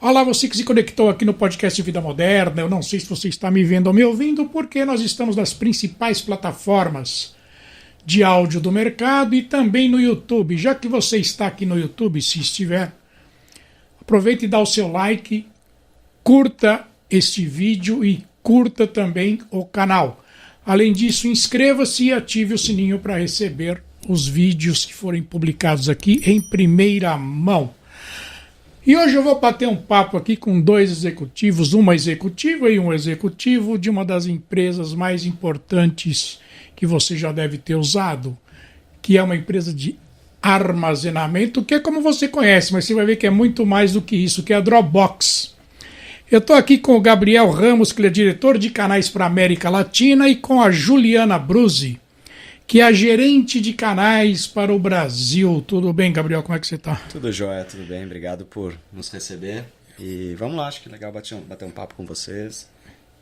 Olá, você que se conectou aqui no podcast Vida Moderna. Eu não sei se você está me vendo ou me ouvindo, porque nós estamos nas principais plataformas de áudio do mercado e também no YouTube. Já que você está aqui no YouTube, se estiver, aproveite e dá o seu like, curta este vídeo e curta também o canal. Além disso, inscreva-se e ative o sininho para receber os vídeos que forem publicados aqui em primeira mão. E hoje eu vou bater um papo aqui com dois executivos, uma executiva e um executivo de uma das empresas mais importantes que você já deve ter usado, que é uma empresa de armazenamento, que é como você conhece, mas você vai ver que é muito mais do que isso, que é a Dropbox. Eu estou aqui com o Gabriel Ramos, que ele é diretor de canais para a América Latina, e com a Juliana Bruzzi, que é a gerente de canais para o Brasil. Tudo bem, Gabriel? Como é que você está? Tudo jóia, tudo bem. Obrigado por nos receber. E vamos lá, acho que é legal bater um papo com vocês.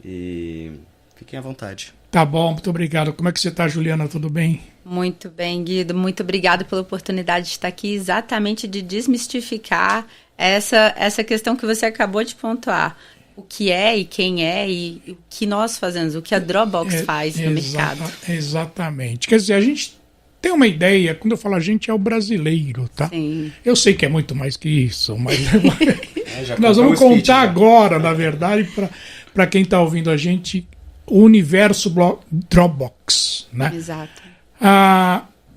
E fiquem à vontade. Tá bom, muito obrigado. Como é que você está, Juliana? Tudo bem? Muito bem, Guido. Muito obrigado pela oportunidade de estar aqui, exatamente de desmistificar essa questão que você acabou de pontuar. O que é e quem é e o que nós fazemos, o que a Dropbox faz no mercado. Exatamente. Quer dizer, a gente tem uma ideia, quando eu falo a gente é o brasileiro, tá? Sim. Eu sei que é muito mais que isso, mas nós vamos contar agora, na verdade, para quem está ouvindo a gente, o universo Dropbox, né? Exato.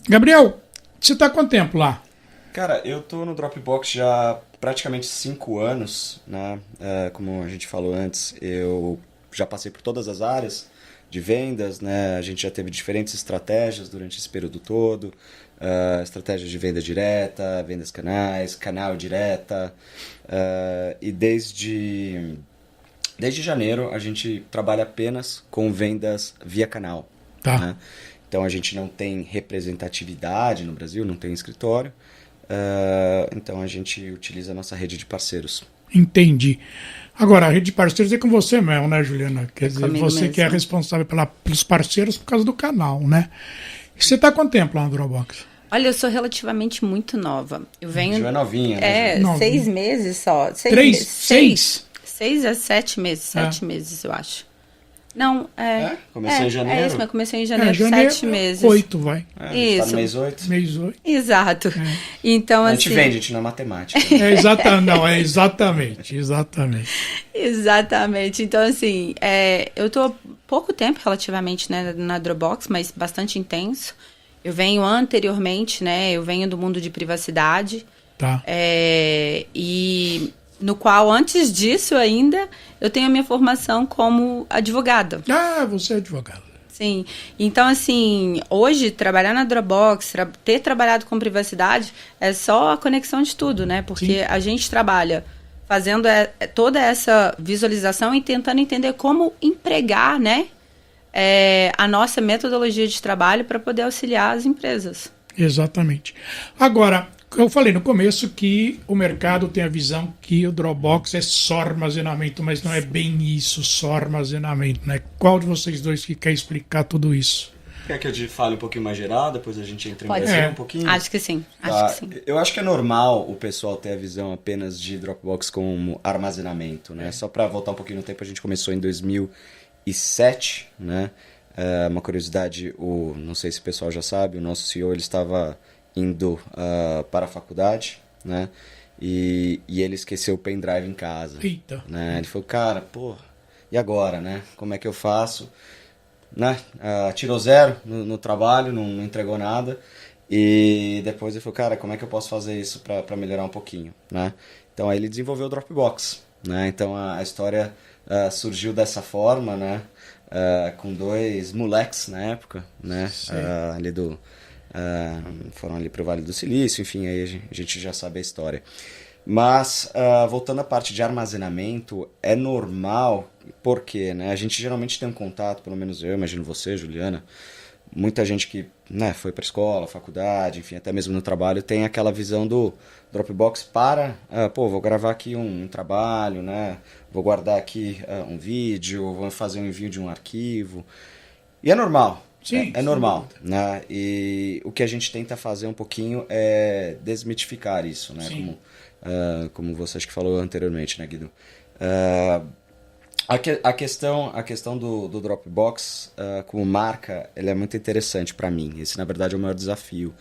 Gabriel, você está há quanto tempo lá? Cara, eu tô no Dropbox já praticamente 5 anos, né? Como a gente falou antes, eu já passei por todas as áreas de vendas, né? A gente já teve diferentes estratégias durante esse período todo, estratégia de venda direta, vendas canais, canal direta, e desde janeiro a gente trabalha apenas com vendas via canal. Tá. Né? Então a gente não tem representatividade no Brasil, não tem escritório. Então a gente utiliza a nossa rede de parceiros. Entendi. Agora, a rede de parceiros é com você mesmo, né, Juliana? Quer dizer, você mesmo. que é responsável pelos parceiros por causa do canal, né? E você está há quanto tempo lá no Dropbox? Olha, eu sou relativamente muito nova. Eu venho... Já é novinha, né? Novinha. 6 meses só. 6 a 7 meses. 7 meses, eu acho. Não, Comecei em janeiro. É isso, mas comecei em janeiro, janeiro 7 meses. 8, vai. Isso. Tá no mês 8. Mês 8. Exato. Então, A gente assim... vende, a gente não é matemática. Exatamente. Exatamente. Então, assim, eu tô pouco tempo relativamente, né, na Dropbox, mas bastante intenso. Eu venho anteriormente, né, eu venho do mundo de privacidade. Tá. E no qual, antes disso ainda, eu tenho a minha formação como advogada. Você é advogada. Sim. Então, assim, hoje, trabalhar na Dropbox, ter trabalhado com privacidade, é só a conexão de tudo, né? Porque a gente trabalha fazendo toda essa visualização e tentando entender como empregar, né, a nossa metodologia de trabalho para poder auxiliar as empresas. Exatamente. Agora, eu falei no começo que o mercado tem a visão que o Dropbox é só armazenamento, mas não é bem isso, só armazenamento, né? Qual de vocês dois que quer explicar tudo isso? Quer que eu fale um pouquinho mais geral, depois a gente entra em Pode Brasil ser. um pouquinho? Acho que sim. Eu acho que é normal o pessoal ter a visão apenas de Dropbox como armazenamento, né? Só para voltar um pouquinho no tempo, a gente começou em 2007, né? Uma curiosidade, não sei se o pessoal já sabe, o nosso CEO ele estava indo para a faculdade, né? E ele esqueceu o pendrive em casa. Eita. Né? Ele falou, cara, e agora, né? Como é que eu faço? Né? Tirou 0 no trabalho, não entregou nada. E depois ele falou, cara, como é que eu posso fazer isso para melhorar um pouquinho, né? Então aí ele desenvolveu o Dropbox, né? Então a história surgiu dessa forma, né? Com 2 moleques na época, né? Ali foram ali pro Vale do Silício, enfim, aí a gente já sabe a história. Mas, voltando à parte de armazenamento, é normal, porque, né, a gente geralmente tem um contato, pelo menos eu, imagino você, Juliana, muita gente que, né, foi para escola, faculdade, enfim, até mesmo no trabalho, tem aquela visão do Dropbox para, vou gravar aqui um trabalho, né, vou guardar aqui um vídeo, vou fazer um envio de um arquivo. E é normal, Sim, é normal, né? E o que a gente tenta fazer um pouquinho é desmitificar isso, né? Como você acho que falou anteriormente, né, Guido? A questão do Dropbox como marca, ele é muito interessante para mim. Esse, na verdade, é o maior desafio.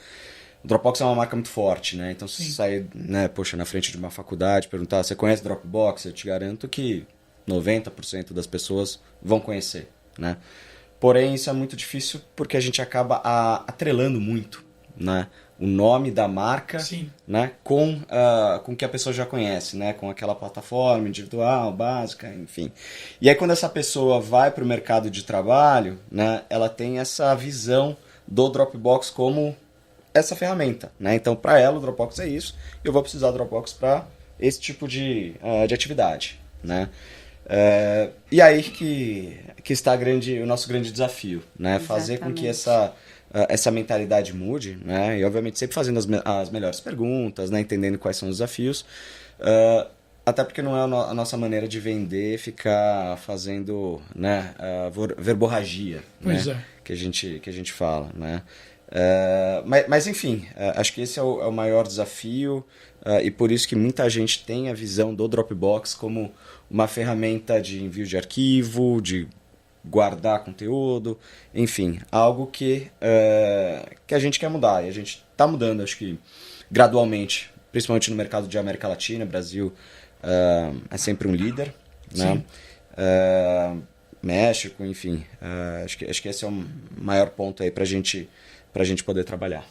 O Dropbox é uma marca muito forte, né? Então, se sair, né, na frente de uma faculdade, perguntar, você conhece Dropbox? Eu te garanto que 90% das pessoas vão conhecer, né? Porém, isso é muito difícil porque a gente acaba atrelando muito, né, o nome da marca, né, com o que a pessoa já conhece, né, com aquela plataforma individual, básica, enfim. E aí, quando essa pessoa vai para o mercado de trabalho, né, ela tem essa visão do Dropbox como essa ferramenta, né? Então, para ela, o Dropbox é isso, eu vou precisar do Dropbox para esse tipo de atividade, né? E aí que está o nosso grande desafio, né? Fazer com que essa mentalidade mude, né? E obviamente sempre fazendo as melhores perguntas, né? Entendendo quais são os desafios, até porque não é a nossa maneira de vender ficar fazendo, né, verborragia, né? Que a gente fala, né? Mas enfim, acho que esse é o maior desafio, e por isso que muita gente tem a visão do Dropbox como uma ferramenta de envio de arquivo, de guardar conteúdo, enfim, algo que a gente quer mudar, e a gente está mudando, acho que gradualmente, principalmente no mercado de América Latina. Brasil é sempre um líder, né? México, enfim, acho que esse é o maior ponto aí pra gente poder trabalhar.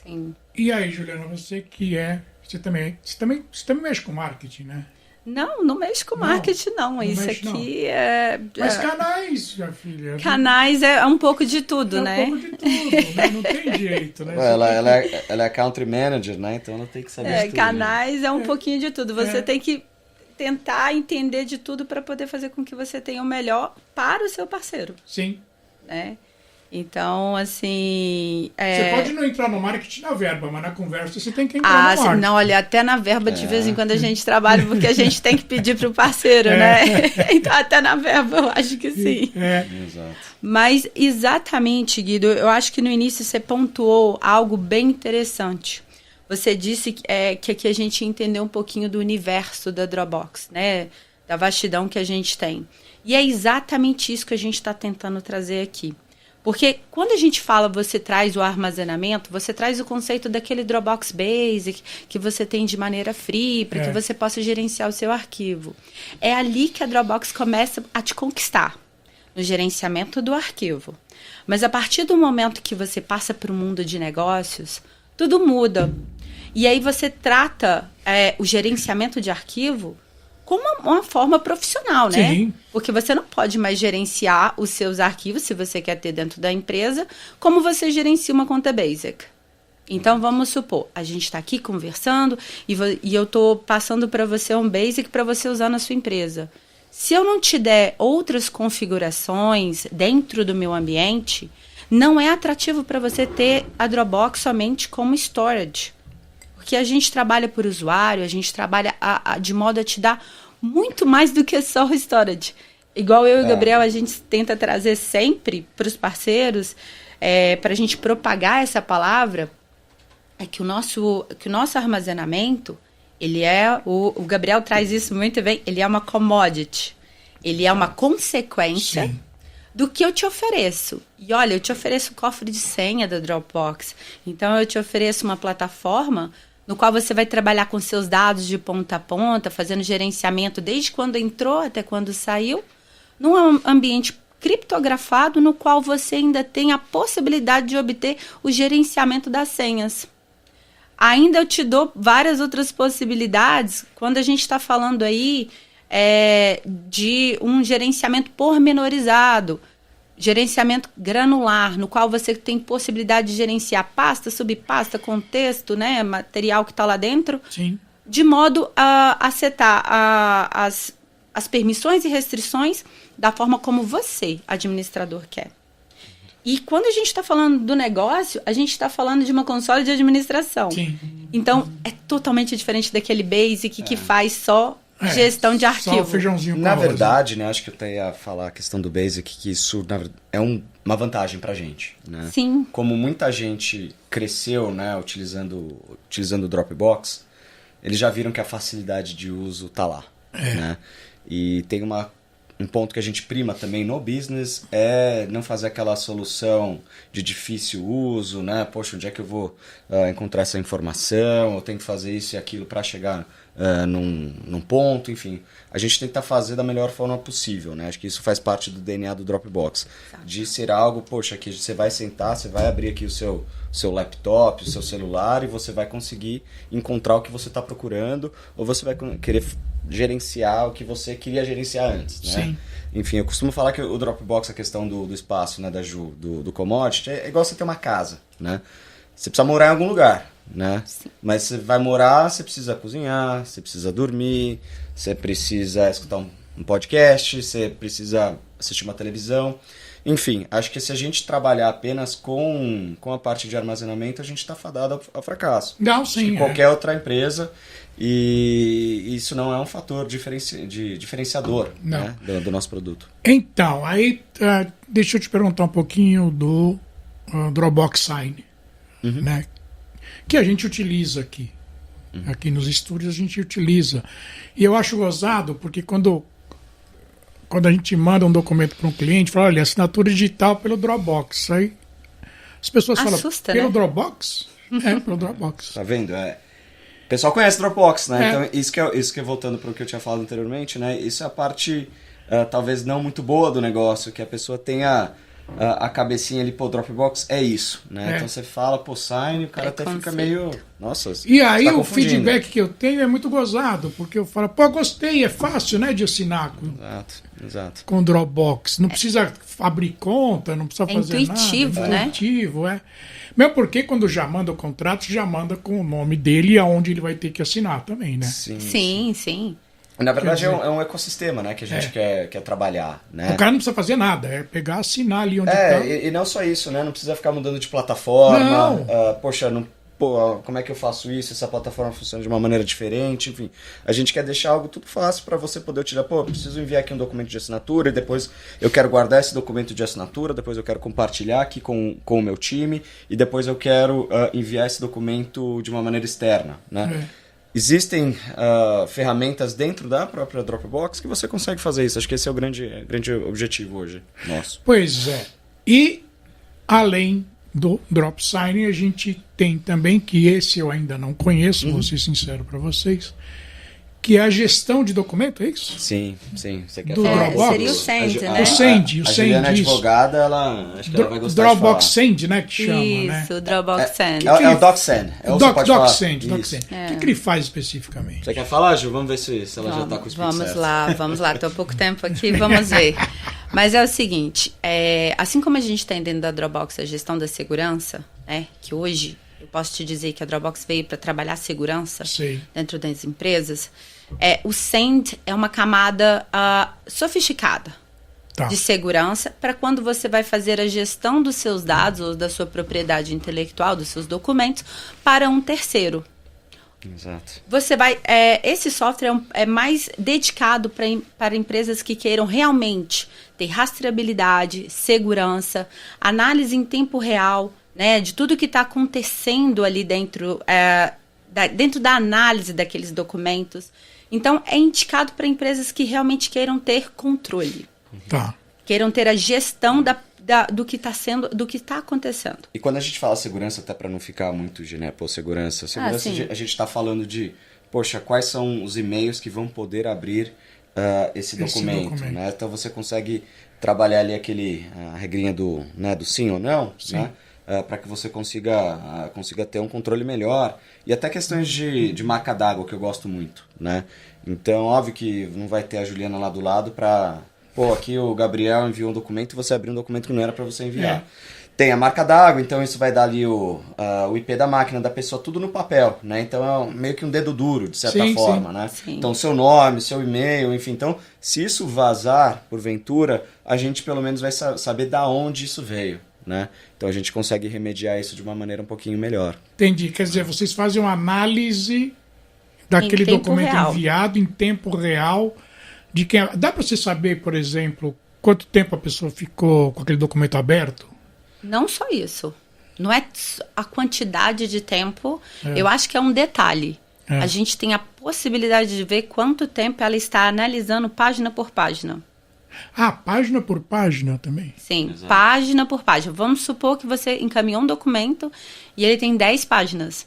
Sim. E aí, Juliana, você também mexe com marketing, né? Não mexo com marketing, não. Isso aqui não. Mas canais, minha filha. Canais é um pouco de tudo, né? É um pouco de tudo, né? Não tem jeito, né? Ela é country manager, né? Então ela tem que saber de tudo. Canais é um pouquinho de tudo. Você tem que tentar entender de tudo para poder fazer com que você tenha o melhor para o seu parceiro. Sim. Né? Então, assim... Você pode não entrar no marketing na verba, mas na conversa você tem que entrar no marketing. Não, olha, até na verba de vez em quando a gente trabalha, porque a gente tem que pedir para o parceiro, né? Então, até na verba eu acho que sim. Exato. Mas, exatamente, Guido, eu acho que no início você pontuou algo bem interessante. Você disse que aqui a gente entendeu um pouquinho do universo da Dropbox, né? Da vastidão que a gente tem. E é exatamente isso que a gente está tentando trazer aqui. Porque quando a gente fala, você traz o armazenamento, você traz o conceito daquele Dropbox Basic que você tem de maneira free, para que você possa gerenciar o seu arquivo. É ali que a Dropbox começa a te conquistar, no gerenciamento do arquivo. Mas a partir do momento que você passa para o mundo de negócios, tudo muda. E aí você trata o gerenciamento de arquivo como uma forma profissional, né? Sim. Porque você não pode mais gerenciar os seus arquivos, se você quer ter dentro da empresa, como você gerencia uma conta Basic. Então, vamos supor, a gente está aqui conversando e eu estou passando para você um Basic para você usar na sua empresa. Se eu não te der outras configurações dentro do meu ambiente, não é atrativo para você ter a Dropbox somente como storage. Porque a gente trabalha por usuário, a gente trabalha de modo a te dar muito mais do que só o storage. Igual eu e o Gabriel, a gente tenta trazer sempre para os parceiros, para a gente propagar essa palavra, é que o nosso armazenamento, ele o Gabriel traz isso muito bem, ele é uma commodity. Ele é uma consequência do que eu te ofereço. E olha, eu te ofereço o cofre de senha da Dropbox. Então, eu te ofereço uma plataforma no qual você vai trabalhar com seus dados de ponta a ponta, fazendo gerenciamento desde quando entrou até quando saiu, num ambiente criptografado no qual você ainda tem a possibilidade de obter o gerenciamento das senhas. Ainda eu te dou várias outras possibilidades quando a gente está falando aí de um gerenciamento pormenorizado, gerenciamento granular, no qual você tem possibilidade de gerenciar pasta, subpasta, contexto, né, material que está lá dentro, de modo a setar as permissões e restrições da forma como você, administrador, quer. E quando a gente está falando do negócio, a gente está falando de uma console de administração. Então, é totalmente diferente daquele Basic que faz só gestão de arquivo. Só o feijãozinho com Na arroz, verdade, né, acho que eu até ia falar a questão do Basic, que isso é uma vantagem pra gente, né? Sim. Como muita gente cresceu, né, utilizando o Dropbox, eles já viram que a facilidade de uso tá lá, né? E tem um ponto que a gente prima também no business é não fazer aquela solução de difícil uso, né? Poxa, onde é que eu vou encontrar essa informação? Eu tenho que fazer isso e aquilo para chegar num ponto, enfim. A gente tenta fazer da melhor forma possível, né? Acho que isso faz parte do DNA do Dropbox. Exato. De ser algo, poxa, que você vai sentar, você vai abrir aqui o seu laptop, o seu celular e você vai conseguir encontrar o que você está procurando ou você vai querer gerenciar o que você queria gerenciar antes, né? Sim. Enfim, eu costumo falar que o Dropbox, a questão do espaço, né, da Ju, do commodity, é igual você ter uma casa, né? Você precisa morar em algum lugar, né? Sim. Mas você vai morar, você precisa cozinhar, você precisa dormir, você precisa escutar um podcast, você precisa assistir uma televisão. Enfim, acho que se a gente trabalhar apenas com a parte de armazenamento, a gente está fadado ao fracasso. Não, sim. Qualquer outra empresa, e isso não é um fator diferenciador, né, do nosso produto. Então, aí deixa eu te perguntar um pouquinho do Dropbox Sign, né, que a gente utiliza aqui. Aqui nos estúdios a gente utiliza. E eu acho gozado, porque quando a gente manda um documento para um cliente, fala, olha, assinatura digital pelo Dropbox. Aí as pessoas assusta, falam, pelo né? Dropbox? Pelo Dropbox. Tá vendo? O pessoal conhece Dropbox, né? Então, isso que é voltando para o que eu tinha falado anteriormente, né? Isso é a parte, talvez não muito boa do negócio, que a pessoa tenha a cabecinha ali, pô, Dropbox é isso, né? Então você fala, pô, Sign, o cara até fica meio, nossa, e aí tá o feedback que eu tenho é muito gozado, porque eu falo, pô, gostei, é fácil, né, de assinar Exato. com Dropbox. Não precisa abrir conta, não precisa fazer intuitivo, nada. né? Intuitivo, Mesmo porque quando já manda o contrato, já manda com o nome dele e aonde ele vai ter que assinar também, né? Sim. Na verdade, é um ecossistema, né, que a gente quer trabalhar, né? O cara não precisa fazer nada, é pegar, assinar ali onde tá. E não só isso, né? Não precisa ficar mudando de plataforma. Poxa, como é que eu faço isso? Essa plataforma funciona de uma maneira diferente, enfim. A gente quer deixar algo tudo fácil para você poder utilizar. Pô, eu preciso enviar aqui um documento de assinatura e depois eu quero guardar esse documento de assinatura, depois eu quero compartilhar aqui com o meu time e depois eu quero enviar esse documento de uma maneira externa, né? Existem ferramentas dentro da própria Dropbox que você consegue fazer isso. Acho que esse é o grande objetivo hoje nosso. Pois é. E além do DropSign, a gente tem também, que esse eu ainda não conheço, vou ser sincero para vocês, que é a gestão de documento, é isso? Sim. Você quer do falar? Dropbox? Seria o Send, né? O Send, a Juliana é advogada, acho que ela vai gostar Dropbox de falar. Send, né, que chama, né? Isso, o Dropbox Send. É o DocSend. DocSend. O que ele faz especificamente? Você quer falar, Ju? Vamos ver se ela já está com o speed certo. Vamos lá. Estou há pouco tempo aqui, vamos ver. Mas é o seguinte, assim como a gente tem dentro da Dropbox a gestão da segurança, que hoje eu posso te dizer que a Dropbox veio para trabalhar segurança dentro das empresas, o Send é uma camada sofisticada de segurança para quando você vai fazer a gestão dos seus dados ou da sua propriedade intelectual, dos seus documentos, para um terceiro. Exato. Você vai, esse software é mais dedicado para empresas que queiram realmente ter rastreabilidade, segurança, análise em tempo real, né, de tudo que está acontecendo ali dentro da análise daqueles documentos. Então, é indicado para empresas que realmente queiram ter controle. Queiram ter a gestão do que está acontecendo. E quando a gente fala segurança, até para não ficar muito de, segurança a gente está falando de, poxa, quais são os e-mails que vão poder abrir esse documento, né? Então você consegue trabalhar ali a regrinha do sim ou não, né? Para que você consiga ter um controle melhor. E até questões de marca d'água, que eu gosto muito, né? Então, óbvio que não vai ter a Juliana lá do lado para... Pô, aqui o Gabriel enviou um documento e você abriu um documento que não era para você enviar. Tem a marca d'água, então isso vai dar ali o IP da máquina da pessoa, tudo no papel, né? Então é meio que um dedo duro, de certa forma, né? Sim. Então seu nome, seu e-mail, enfim. Então, se isso vazar, porventura, a gente pelo menos vai saber da onde isso veio, né? Então a gente consegue remediar isso de uma maneira um pouquinho melhor. Entendi. Quer dizer, vocês fazem uma análise daquele documento real. enviado em tempo real. De quem... Dá para você saber, por exemplo, quanto tempo a pessoa ficou com aquele documento aberto? Não só isso. Não é a quantidade de tempo. Eu acho que é um detalhe. A gente tem a possibilidade de ver quanto tempo ela está analisando página por página. Ah, página por página também? Sim, página por página. Vamos supor que você encaminhou um documento e ele tem 10 páginas.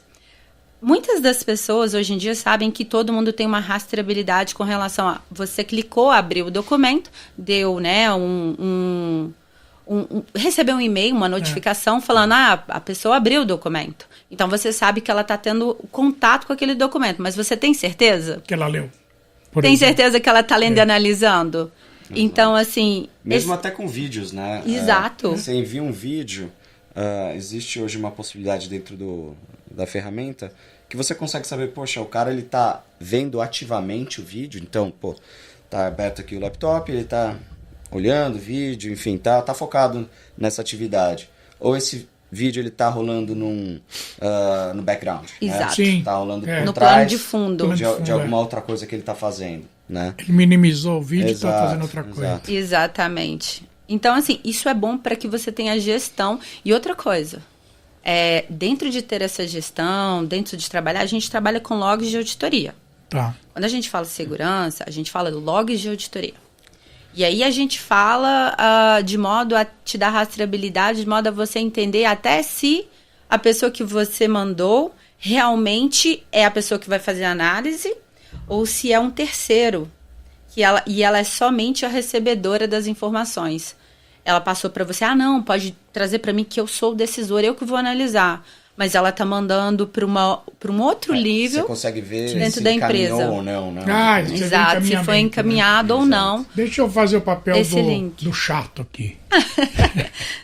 Muitas das pessoas hoje em dia sabem que todo mundo tem uma rastreabilidade com relação a... Você clicou, abriu o documento, deu, né, recebeu um e-mail, uma notificação falando, a pessoa abriu o documento. Então, você sabe que ela está tendo contato com aquele documento, mas você tem certeza? Que ela leu. Tem certeza que ela está lendo e analisando? Exato. Então, assim... Mesmo até com vídeos, né? Exato. Você envia um vídeo, existe hoje uma possibilidade dentro da ferramenta que você consegue saber, poxa, o cara ele tá vendo ativamente o vídeo, então, pô, tá aberto aqui o laptop, ele tá olhando o vídeo, enfim, tá focado nessa atividade. Ou esse vídeo ele tá rolando no background. Exato. Né? Sim. Tá rolando por No trás plano de fundo. de alguma outra coisa que ele tá fazendo, né? Ele minimizou o vídeo e Exato, está fazendo outra coisa. exato. Exatamente. Então, assim, isso é bom para que você tenha gestão. E outra coisa, dentro de ter essa gestão, dentro de trabalhar, a gente trabalha com logs de auditoria. Tá. Quando a gente fala segurança, a gente fala logs de auditoria. E aí a gente fala de modo a te dar rastreabilidade, de modo a você entender até se a pessoa que você mandou realmente é a pessoa que vai fazer a análise ou se é um terceiro. E ela é somente a recebedora das informações. Ela passou para você, não, pode trazer para mim que eu sou o decisor, eu que vou analisar. Mas ela está mandando para um outro nível. Você consegue ver dentro se da empresa ou não. Ah, você vê Exato, se foi encaminhado ou não. Deixa eu fazer o papel Esse link. do chato aqui.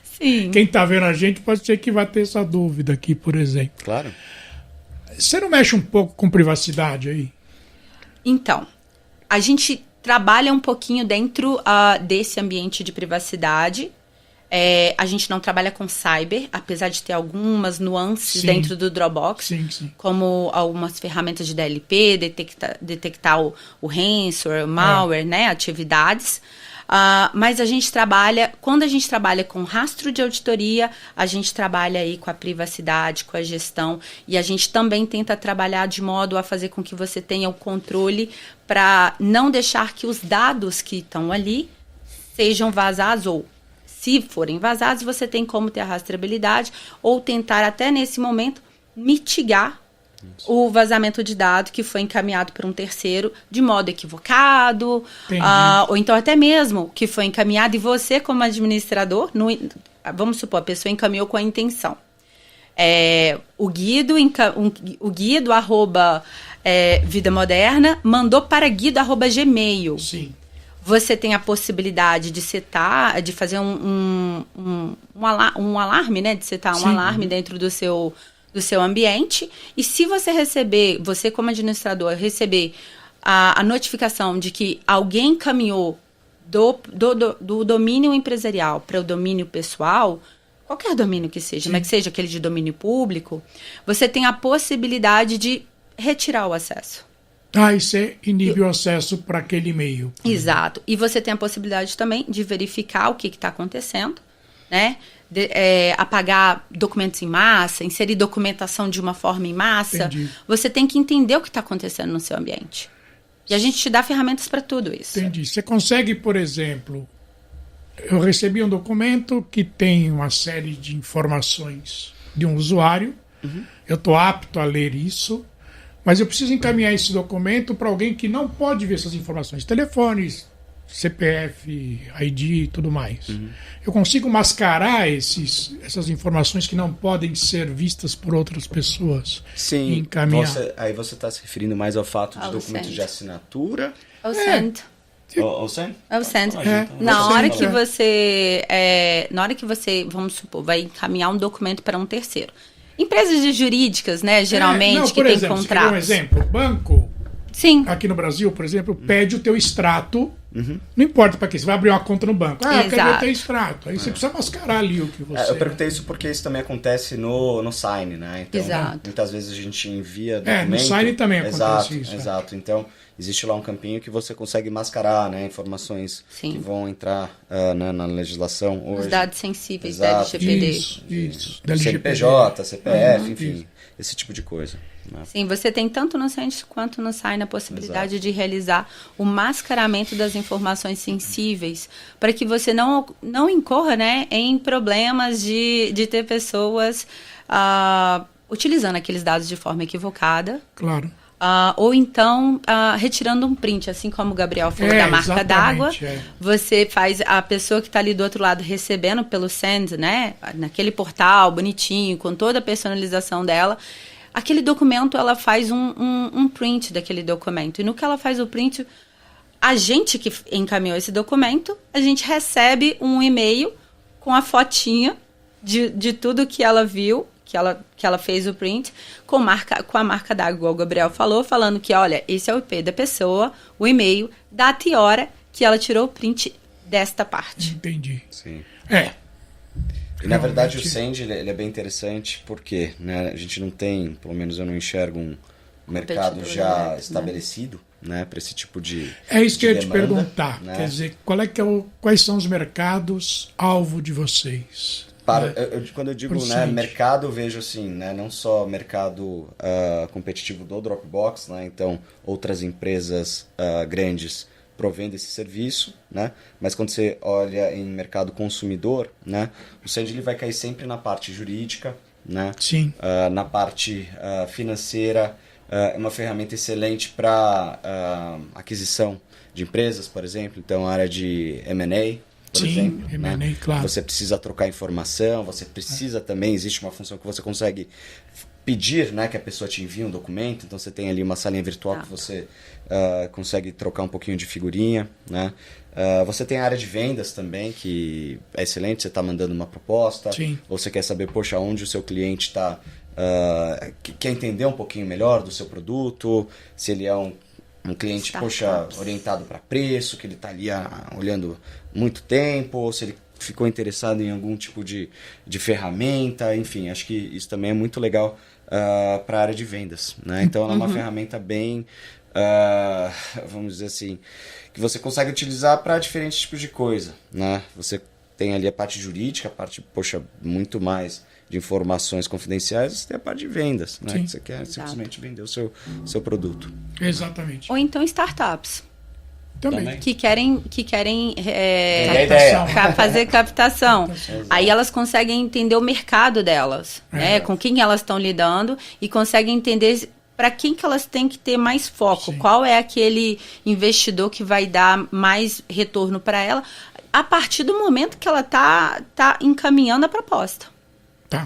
Sim. Quem tá vendo a gente pode ser que vai ter essa dúvida aqui, por exemplo. Claro. Você não mexe um pouco com privacidade aí? Então, a gente trabalha um pouquinho dentro desse ambiente de privacidade. A gente não trabalha com cyber, apesar de ter algumas nuances dentro do Dropbox, como algumas ferramentas de DLP, detectar o ransomware, o malware, né, atividades. Mas a gente trabalha, quando a gente trabalha com rastro de auditoria, a gente trabalha aí com a privacidade, com a gestão, e a gente também tenta trabalhar de modo a fazer com que você tenha o controle para não deixar que os dados que estão ali sejam vazados, ou se forem vazados, você tem como ter a rastreabilidade ou tentar até nesse momento mitigar o vazamento de dados que foi encaminhado por um terceiro de modo equivocado, ou então até mesmo que foi encaminhado e você como administrador, vamos supor, a pessoa encaminhou com a intenção. O Guido Vida Moderna mandou para guido@gmail. Sim. Você tem a possibilidade de setar, de fazer um alarme, né? De setar um alarme dentro do seu ambiente. E se você receber, você como administrador, receber a notificação de que alguém encaminhou do domínio empresarial para o domínio pessoal, qualquer domínio que seja, mas que seja aquele de domínio público, você tem a possibilidade de retirar o acesso. E você inibe o acesso para aquele e-mail. Exato. E você tem a possibilidade também de verificar o que está acontecendo, né? Apagar documentos em massa, inserir documentação de uma forma em massa. Entendi. Você tem que entender o que está acontecendo no seu ambiente. E a gente te dá ferramentas para tudo isso. Entendi. Você consegue, por exemplo, eu recebi um documento que tem uma série de informações de um usuário. Eu estou apto a ler isso. Mas eu preciso encaminhar esse documento para alguém que não pode ver essas informações. Telefones, CPF, ID e tudo mais. Eu consigo mascarar essas informações que não podem ser vistas por outras pessoas. Sim. E encaminhar. Aí você está se referindo mais ao fato de documentos de assinatura? Ou send. Ou send? Ou send. Então, Na hora que você, vamos supor, vai encaminhar um documento para um terceiro. Empresas jurídicas, né, geralmente, que tem contratos. Um exemplo, o banco, Sim. aqui no Brasil, por exemplo, pede o teu extrato Não importa para quê, você vai abrir uma conta no banco. Eu quero ter extrato. Aí você precisa mascarar ali o que você... eu perguntei isso porque isso também acontece no Sign, né? Então, muitas vezes a gente envia documento... no Sign também acontece isso. Exato. Então, existe lá um campinho que você consegue mascarar, né? Informações que vão entrar na legislação hoje. Os dados sensíveis da LGPD. Isso. CNPJ, CPF, enfim, esse tipo de coisa. Sim, você tem tanto no Send quanto no Sign a possibilidade de realizar o mascaramento das informações sensíveis para que você não incorra, né, em problemas de ter pessoas utilizando aqueles dados de forma equivocada. Claro. Ou então retirando um print, assim como o Gabriel falou da marca d'água. Você faz a pessoa que está ali do outro lado recebendo pelo Send, né, naquele portal bonitinho, com toda a personalização dela. Aquele documento, ela faz um print daquele documento. E no que ela faz o print, a gente que encaminhou esse documento, a gente recebe um e-mail com a fotinha de tudo que ela viu, que ela fez o print, com a marca d'água, igual o Gabriel falou, falando que, olha, esse é o IP da pessoa, o e-mail, data e hora que ela tirou o print desta parte. Entendi. Sim. E, na verdade, o Send ele é bem interessante porque, né, a gente não tem, pelo menos eu não enxergo um mercado já estabelecido, né, para esse tipo de isso que eu ia te demanda, perguntar. Né? Quer dizer, quais são os mercados alvo de vocês? Quando eu digo mercado, eu vejo assim, né, não só mercado competitivo do Dropbox, né, então outras empresas grandes provendo esse serviço, né? Mas quando você olha em mercado consumidor, né, o Send ele vai cair sempre na parte jurídica, né? Sim. Na parte financeira, é uma ferramenta excelente para aquisição de empresas, por exemplo. Então, a área de M&A, por exemplo. M&A, né? claro. Você precisa trocar informação, você precisa também, existe uma função que você consegue pedir, né, que a pessoa te envie um documento, então você tem ali uma salinha virtual que você consegue trocar um pouquinho de figurinha, né? Você tem a área de vendas também, que é excelente, você está mandando uma proposta, ou você quer saber, poxa, onde o seu cliente está, quer entender um pouquinho melhor do seu produto, se ele é um cliente, orientado para preço, que ele está ali olhando muito tempo, ou se ele ficou interessado em algum tipo de ferramenta, enfim, acho que isso também é muito legal para a área de vendas, né? Então, ela é uma ferramenta bem, vamos dizer assim, que você consegue utilizar para diferentes tipos de coisa, né? Você tem ali a parte jurídica, a parte, muito mais de informações confidenciais, você tem a parte de vendas, né? Que você quer simplesmente vender o seu produto. Exatamente. Ou então startups. Também. Que querem fazer captação. Aí elas conseguem entender o mercado delas, né? Com quem elas estão lidando e conseguem entender para quem que elas têm que ter mais foco. Qual é aquele investidor que vai dar mais retorno para ela a partir do momento que ela tá encaminhando a proposta.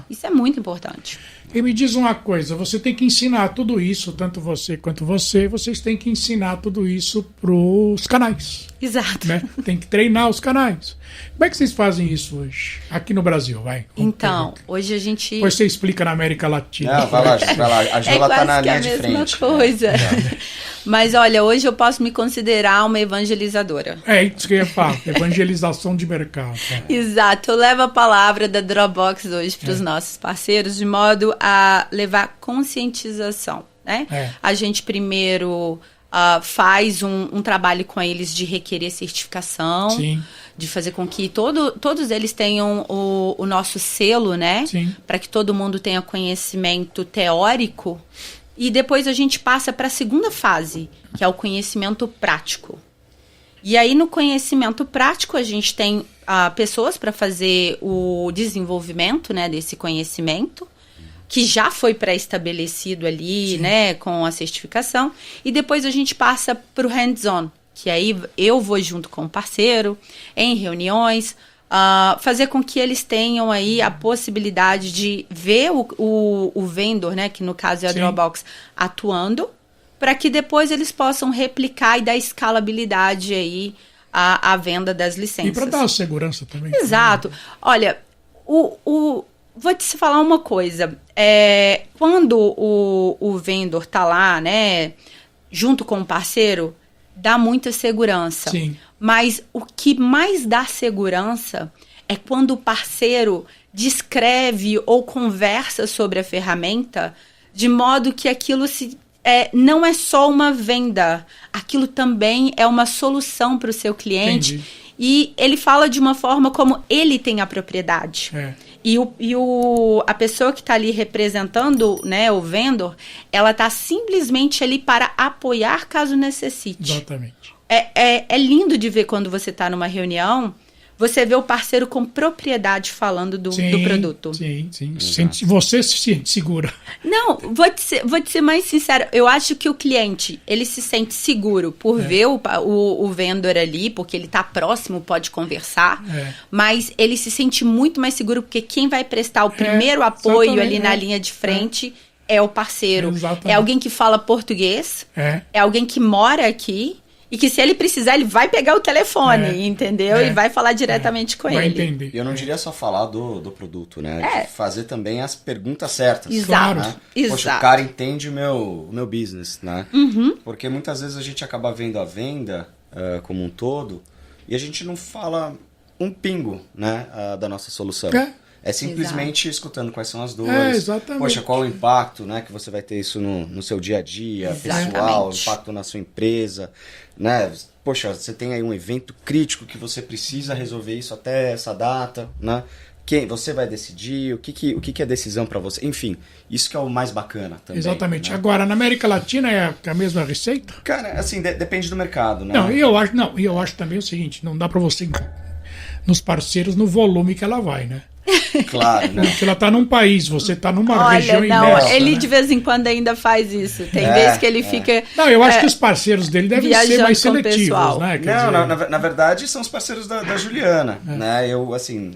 Isso é muito importante. E me diz uma coisa, você tem que ensinar tudo isso, tanto você quanto vocês têm que ensinar tudo isso para os canais. Exato. Né? Tem que treinar os canais. Como é que vocês fazem isso hoje? Aqui no Brasil, vai. Então, hoje a gente... Depois você explica na América Latina. Não, vai lá. A Jula tá na linha de frente. É quase a mesma coisa. Mas olha, hoje eu posso me considerar uma evangelizadora. É isso que eu ia falar, evangelização de mercado. Exato, eu levo a palavra da Dropbox hoje para os nossos parceiros de modo a levar conscientização, né? A gente primeiro faz um trabalho com eles de requerer certificação, de fazer com que todos eles tenham o nosso selo, né? Para que todo mundo tenha conhecimento teórico. E depois a gente passa para a segunda fase, que é o conhecimento prático. E aí, no conhecimento prático, a gente tem pessoas para fazer o desenvolvimento, né, desse conhecimento, que já foi pré-estabelecido ali, né, com a certificação. E depois a gente passa para o hands-on, que aí eu vou junto com o parceiro, em reuniões, fazer com que eles tenham aí a possibilidade de ver o vendor, né, que no caso é a Dropbox, atuando, para que depois eles possam replicar e dar escalabilidade aí à venda das licenças. E para dar segurança também. Exato. Olha, vou te falar uma coisa. Quando o vendor está lá, né, junto com o parceiro, dá muita segurança. Mas o que mais dá segurança é quando o parceiro descreve ou conversa sobre a ferramenta de modo que aquilo não é só uma venda, aquilo também é uma solução para o seu cliente. Entendi. E ele fala de uma forma como ele tem a propriedade. E a pessoa que está ali representando, né, o vendor, ela está simplesmente ali para apoiar caso necessite. Exatamente. É lindo de ver quando você está numa reunião, você vê o parceiro com propriedade falando do produto. Sim. Você se sente segura. Não, vou te ser mais sincero. Eu acho que o cliente, ele se sente seguro por ver o vendedor ali, porque ele está próximo, pode conversar. Mas ele se sente muito mais seguro, porque quem vai prestar o primeiro apoio ali na linha de frente é o parceiro. Exatamente. É alguém que fala português, é alguém que mora aqui. E que se ele precisar, ele vai pegar o telefone, entendeu? E vai falar diretamente com vai ele. Entender. E eu não diria só falar do produto, né? De fazer também as perguntas certas. Exato. Né? Exato. Poxa, o cara entende o meu business, né? Porque muitas vezes a gente acaba vendo a venda como um todo e a gente não fala um pingo, né, da nossa solução. É simplesmente escutando quais são as dores. Exatamente. Poxa, qual o impacto, né, que você vai ter isso no seu dia a dia, pessoal, impacto na sua empresa, né? Poxa, você tem aí um evento crítico que você precisa resolver isso até essa data, né? Quem você vai decidir, o que é decisão para você, enfim, isso que é o mais bacana também. Exatamente. Né? Agora, na América Latina é a mesma receita? Cara, assim, depende do mercado, né? Não, e eu acho também o seguinte, não dá para você nos parceiros no volume que ela vai, né? Claro, né? Porque ela tá num país, você tá numa região imensa. Ele né? de vez em quando ainda faz isso. Tem vezes que ele fica. Não, eu acho que os parceiros dele devem ser mais seletivos, né? Não, na verdade são os parceiros da Juliana, né? Eu, assim,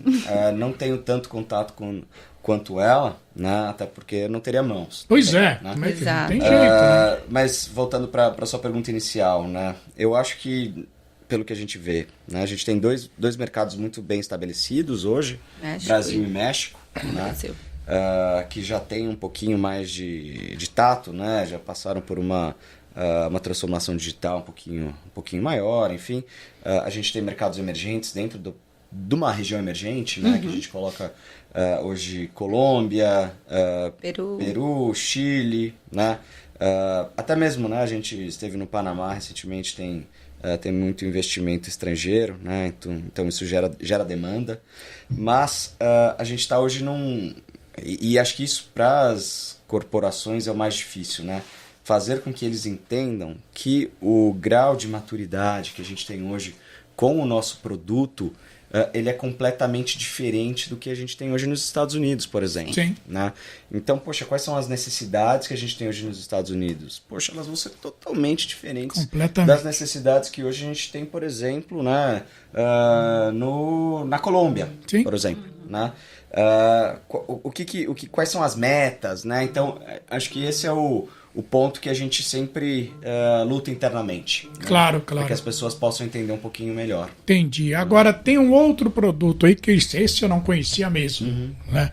não tenho tanto contato quanto ela, né? Até porque eu não teria mãos. Pois também, é, né? como é que não tem jeito, né? Mas voltando para sua pergunta inicial, né? Eu acho que pelo que a gente vê, né? A gente tem dois mercados muito bem estabelecidos hoje, Brasil e México, né? Que já tem um pouquinho mais de tato, né? Já passaram por uma transformação digital um pouquinho maior, enfim. A gente tem mercados emergentes dentro de uma região emergente, né? Que a gente coloca hoje Colômbia, Peru, Chile, né? Até mesmo, né? A gente esteve no Panamá recentemente, tem muito investimento estrangeiro, né? Então isso gera demanda. Mas a gente está hoje e acho que isso para as corporações é o mais difícil, né? Fazer com que eles entendam que o grau de maturidade que a gente tem hoje com o nosso produto, ele é completamente diferente do que a gente tem hoje nos Estados Unidos, por exemplo. Sim. Né? Então, poxa, quais são as necessidades que a gente tem hoje nos Estados Unidos? Poxa, elas vão ser totalmente diferentes das necessidades que hoje a gente tem, por exemplo, né, na Colômbia, Sim. por exemplo. Né? Quais são as metas? Né? Então, acho que esse é o ponto que a gente sempre luta internamente. Né? Claro. Para que as pessoas possam entender um pouquinho melhor. Entendi. Agora tem um outro produto aí, que esse eu não conhecia mesmo, né?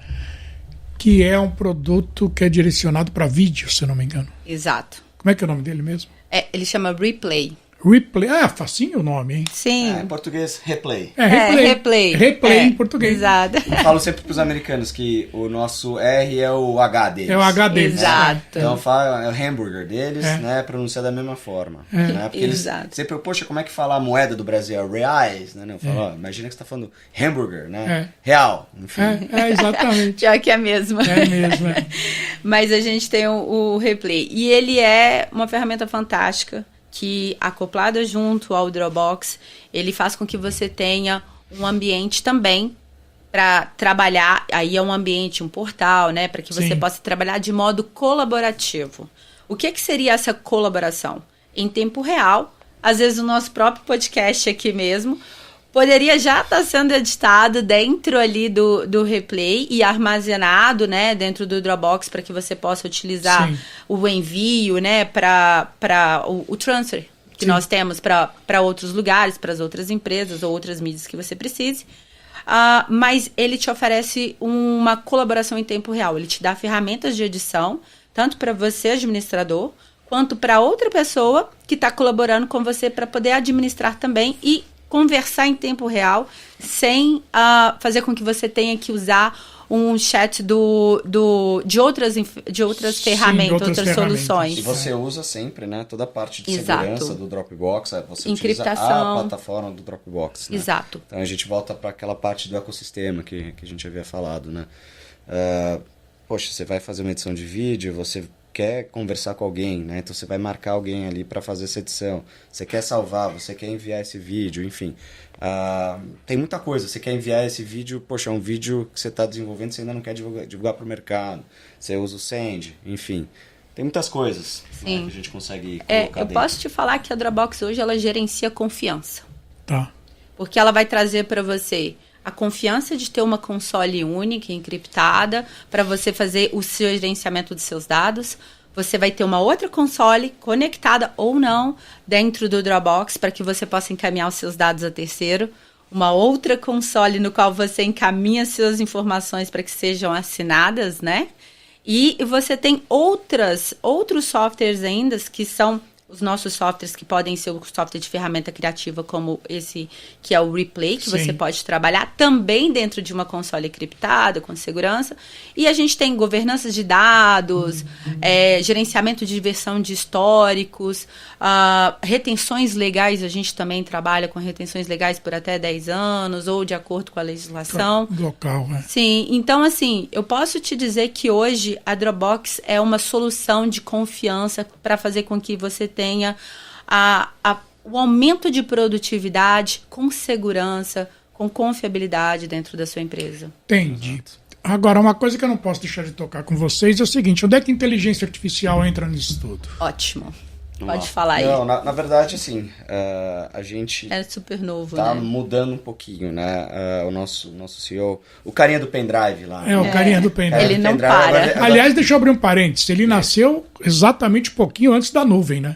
Que é um produto que é direcionado para vídeo, se eu não me engano. Exato. Como é que é o nome dele mesmo? Ele chama Replay. Replay. Facinho o nome, hein? Sim. Em português, Replay. Replay. Replay em português. Exato. Eu falo sempre para os americanos que o nosso R é o H deles. É o H deles. Exato. Então fala é o hambúrguer deles, né? Pronuncia da mesma forma. Né? Porque Exato. eles sempre, poxa, como é que fala a moeda do Brasil? É reais, né? Eu falo, imagina que você está falando hambúrguer, né? Real, enfim. Exatamente. Já que é mesmo. É mesmo, Mas a gente tem o Replay. E ele é uma ferramenta fantástica que, acoplada junto ao Dropbox, ele faz com que você tenha um ambiente também para trabalhar. Aí é um ambiente, um portal, né? Para que você possa trabalhar de modo colaborativo. O que seria essa colaboração? Em tempo real, às vezes o nosso próprio podcast aqui mesmo poderia já estar sendo editado dentro ali do Replay e armazenado, né, dentro do Dropbox para que você possa utilizar o envio, né, para o transfer que nós temos para outros lugares, para as outras empresas ou outras mídias que você precise. Mas ele te oferece uma colaboração em tempo real. Ele te dá ferramentas de edição, tanto para você, administrador, quanto para outra pessoa que está colaborando com você para poder administrar também e conversar em tempo real, sem fazer com que você tenha que usar um chat de outras ferramentas, outras soluções. E você usa sempre, né, toda a parte de Exato. segurança do Dropbox, você Encriptação. utiliza a plataforma do Dropbox, né? Exato. Então a gente volta para aquela parte do ecossistema que a gente havia falado, né? Poxa, você vai fazer uma edição de vídeo, você quer conversar com alguém, né? Então você vai marcar alguém ali para fazer essa edição. Você quer salvar, você quer enviar esse vídeo, enfim. Tem muita coisa. Você quer enviar esse vídeo, poxa, é um vídeo que você está desenvolvendo, você ainda não quer divulgar para o mercado. Você usa o Send, enfim. Tem muitas coisas, né, que a gente consegue colocar dentro. Posso te falar que a Dropbox hoje ela gerencia confiança. Tá. Porque ela vai trazer para você a confiança de ter uma console única, encriptada, para você fazer o seu gerenciamento dos seus dados. Você vai ter uma outra console conectada ou não dentro do Dropbox para que você possa encaminhar os seus dados a terceiro. Uma outra console no qual você encaminha suas informações para que sejam assinadas, né? E você tem outros softwares ainda que são os nossos softwares que podem ser o software de ferramenta criativa como esse que é o Replay, que você pode trabalhar também dentro de uma console criptada, com segurança. E a gente tem governança de dados, gerenciamento de versão de históricos, retenções legais, a gente também trabalha com retenções legais por até 10 anos, ou de acordo com a legislação. Local, né? Sim, então assim, eu posso te dizer que hoje a Dropbox é uma solução de confiança para fazer com que você tenha o aumento de produtividade com segurança, com confiabilidade dentro da sua empresa. Entendi. Exato. Agora, uma coisa que eu não posso deixar de tocar com vocês é o seguinte, onde é que a inteligência artificial entra nisso tudo? Ótimo. Pode falar aí. Não, na verdade, assim, a gente é super novo, tá né? mudando um pouquinho, né? O nosso CEO, o carinha do pendrive lá. O carinha do pendrive. Ele não para. Aliás, deixa eu abrir um parênteses. Ele nasceu exatamente um pouquinho antes da nuvem, né?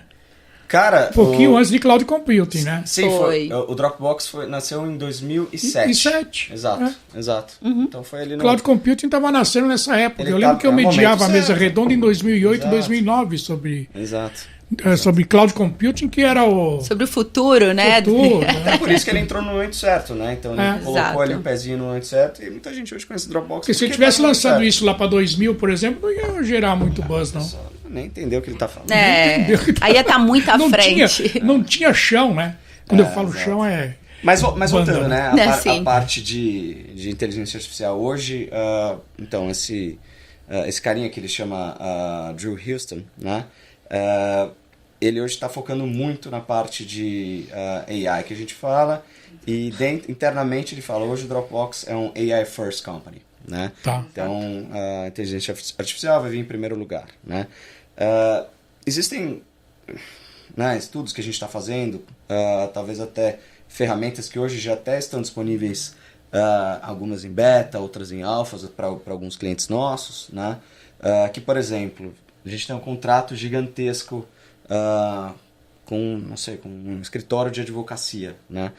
Cara, um pouquinho antes de cloud computing, né? Sim, foi. O Dropbox nasceu em 2007. Exato. Uhum. Então foi ali no... Cloud computing estava nascendo nessa época. Eu lembro que eu mediava a mesa redonda em 2008, 2009 sobre... Exato. Sobre cloud computing, que era sobre o futuro, né? É por isso que ele entrou no momento certo, né? Então ele colocou ali o pezinho no momento certo e muita gente hoje conhece o Dropbox. Porque se ele tivesse lançado isso lá para 2000, por exemplo, não ia gerar muito buzz, não. Nem entendeu o que ele tá falando. Aí ia estar muito à frente. Não tinha chão, né? Quando eu falo chão é... Mas voltando, né? A parte de inteligência artificial hoje, então esse carinha que ele chama Drew Houston, né? Ele hoje está focando muito na parte de AI que a gente fala e internamente ele fala, hoje o Dropbox é um AI first company, né? Tá. Então a inteligência artificial vai vir em primeiro lugar, né? Existem estudos que a gente está fazendo, talvez até ferramentas que hoje já até estão disponíveis, algumas em beta, outras em alphas para alguns clientes nossos, né? Que, por exemplo, a gente tem um contrato gigantesco com um escritório de advocacia, né?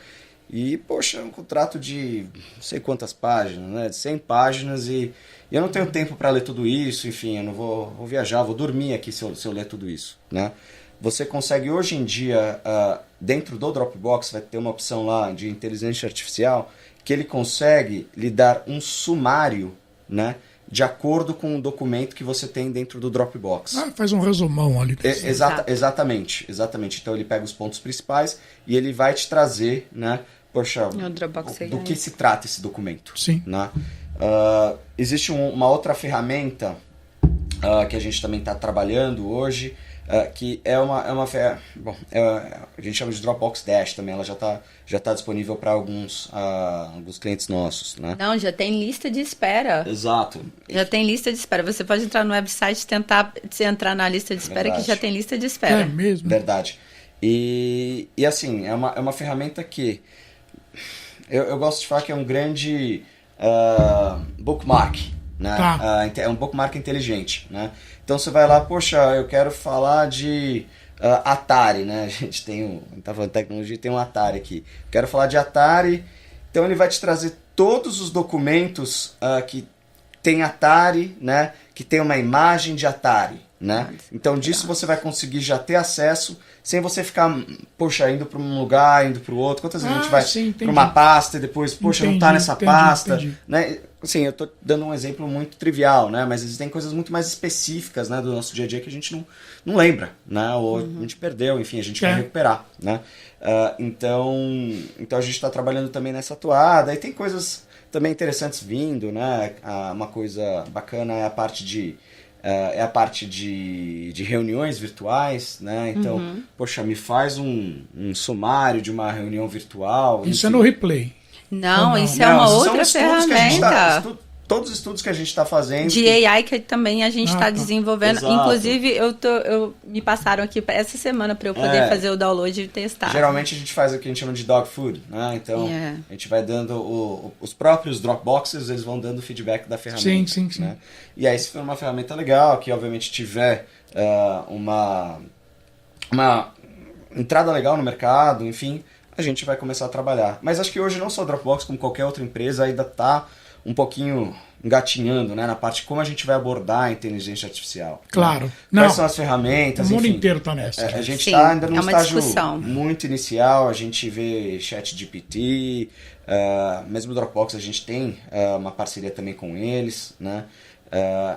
E, poxa, é um contrato de não sei quantas páginas, né? De 100 páginas e eu não tenho tempo para ler tudo isso, enfim, eu não vou viajar, vou dormir aqui se eu ler tudo isso, né? Você consegue hoje em dia, dentro do Dropbox, vai ter uma opção lá de inteligência artificial que ele consegue lhe dar um sumário, né? De acordo com o documento que você tem dentro do Dropbox. Faz um resumão ali. Exatamente. Então ele pega os pontos principais e ele vai te trazer, né? Poxa, do que se trata esse documento. Sim. Né? Existe uma outra ferramenta que a gente também está trabalhando hoje, que é uma a gente chama de Dropbox Dash também, ela já tá disponível para alguns clientes nossos, né? Não, já tem lista de espera. Exato. Já tem lista de espera. Você pode entrar no website e tentar entrar na lista de espera, que já tem lista de espera. É mesmo? Verdade. E assim, é uma ferramenta que eu gosto de falar que é um grande bookmark, né? Tá. É um bookmark inteligente, né? Então você vai lá, poxa, eu quero falar de Atari, né? A gente tá falando de tecnologia, tem um Atari aqui. Quero falar de Atari, então ele vai te trazer todos os documentos que tem Atari, né? Que tem uma imagem de Atari, né? Então disso você vai conseguir já ter acesso sem você ficar, poxa, indo para um lugar, indo para o outro. Quantas vezes a gente vai para uma pasta e depois, poxa, não tá nessa pasta, né? Assim, eu tô dando um exemplo muito trivial, né? Mas existem coisas muito mais específicas, né, do nosso dia a dia que a gente não lembra, né? Ou a gente perdeu, enfim, a gente vai recuperar, né? Então a gente está trabalhando também nessa toada. E tem coisas também interessantes vindo, né? Uma coisa bacana é a parte de reuniões virtuais, né? Então, poxa, me faz um sumário de uma reunião virtual. Isso enfim. É no Replay? Não, isso é uma outra ferramenta. Todos os estudos que a gente está fazendo. De AI que também a gente está desenvolvendo. Exato. Inclusive, me passaram aqui essa semana para eu poder fazer o download e testar. Geralmente a gente faz o que a gente chama de dog food, né? Então, a gente vai dando os próprios Dropboxes, eles vão dando feedback da ferramenta. Sim. Né? E aí, se for uma ferramenta legal, que obviamente tiver uma entrada legal no mercado, enfim, a gente vai começar a trabalhar. Mas acho que hoje não só o Dropbox, como qualquer outra empresa, ainda está um pouquinho engatinhando, né, na parte de como a gente vai abordar a inteligência artificial. Claro. Né? Quais são as ferramentas, o mundo inteiro está nessa. A gente está ainda num estágio muito inicial, a gente vê ChatGPT, mesmo o Dropbox a gente tem uma parceria também com eles, né?